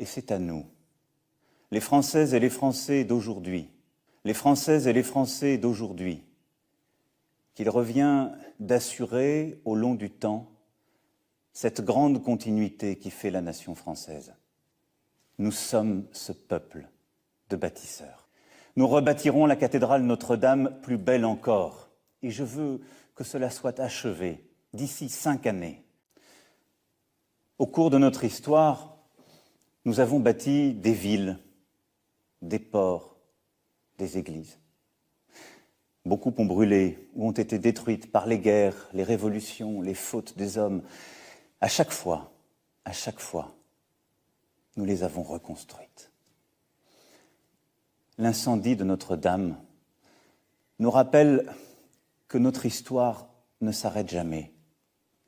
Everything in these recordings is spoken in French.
Et c'est à nous, les Françaises et les Français d'aujourd'hui, les Françaises et les Français d'aujourd'hui, qu'il revient d'assurer au long du temps cette grande continuité qui fait la nation française. Nous sommes ce peuple de bâtisseurs. Nous rebâtirons la cathédrale Notre-Dame plus belle encore. Et je veux que cela soit achevé d'ici 5 années. Au cours de notre histoire, nous avons bâti des villes, des ports, des églises. Beaucoup ont brûlé ou ont été détruites par les guerres, les révolutions, les fautes des hommes. À chaque fois, nous les avons reconstruites. L'incendie de Notre-Dame nous rappelle que notre histoire ne s'arrête jamais,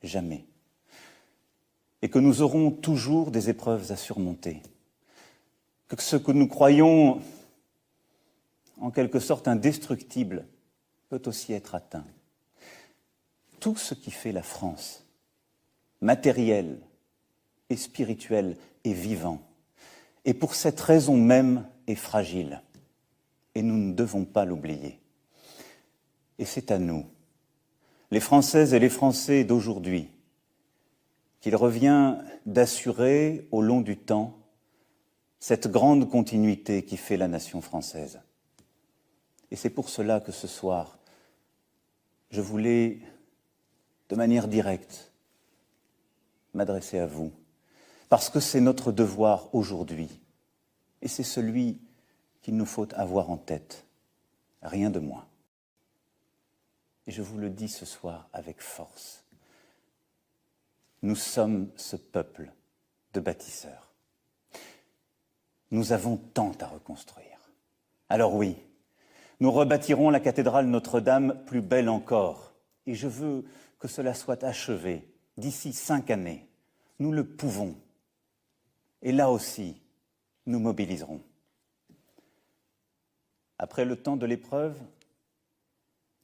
jamais. Et que nous aurons toujours des épreuves à surmonter. Que ce que nous croyons en quelque sorte indestructible peut aussi être atteint. Tout ce qui fait la France, matériel et spirituel et vivant, et pour cette raison même est fragile. Et nous ne devons pas l'oublier. Et c'est à nous, les Françaises et les Français d'aujourd'hui, qu'il revient d'assurer au long du temps cette grande continuité qui fait la nation française. Et c'est pour cela que ce soir, je voulais, de manière directe, m'adresser à vous, parce que c'est notre devoir aujourd'hui, et c'est celui qu'il nous faut avoir en tête, rien de moins. Et je vous le dis ce soir avec force. Nous sommes ce peuple de bâtisseurs. Nous avons tant à reconstruire. Alors oui, nous rebâtirons la cathédrale Notre-Dame plus belle encore. Et je veux que cela soit achevé d'ici 5 années. Nous le pouvons. Et là aussi, nous mobiliserons. Après le temps de l'épreuve,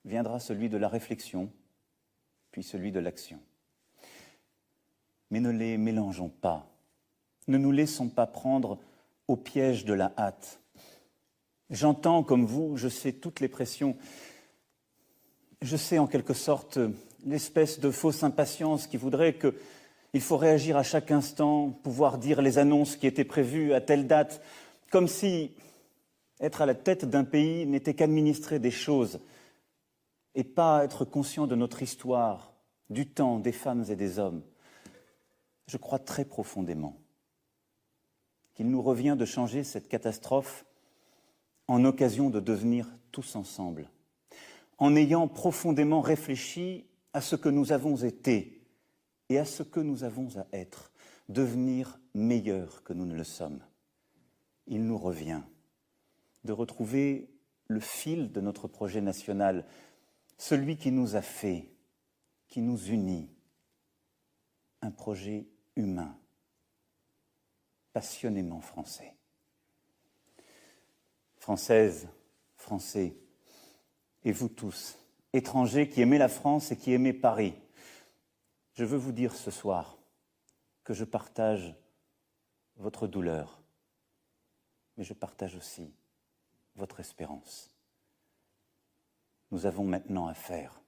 viendra celui de la réflexion, puis celui de l'action. Mais ne les mélangeons pas. Ne nous laissons pas prendre au piège de la hâte. J'entends, comme vous, je sais toutes les pressions. Je sais en quelque sorte l'espèce de fausse impatience qui voudrait qu'il faut réagir à chaque instant, pouvoir dire les annonces qui étaient prévues à telle date, comme si être à la tête d'un pays n'était qu'administrer des choses et pas être conscient de notre histoire, du temps, des femmes et des hommes. Je crois très profondément qu'il nous revient de changer cette catastrophe en occasion de devenir tous ensemble, en ayant profondément réfléchi à ce que nous avons été et à ce que nous avons à être, devenir meilleurs que nous ne le sommes. Il nous revient de retrouver le fil de notre projet national, celui qui nous a fait, qui nous unit, un projet humain, passionnément français. Françaises, Français, et vous tous, étrangers qui aimez la France et qui aimez Paris, je veux vous dire ce soir que je partage votre douleur, mais je partage aussi votre espérance. Nous avons maintenant affaire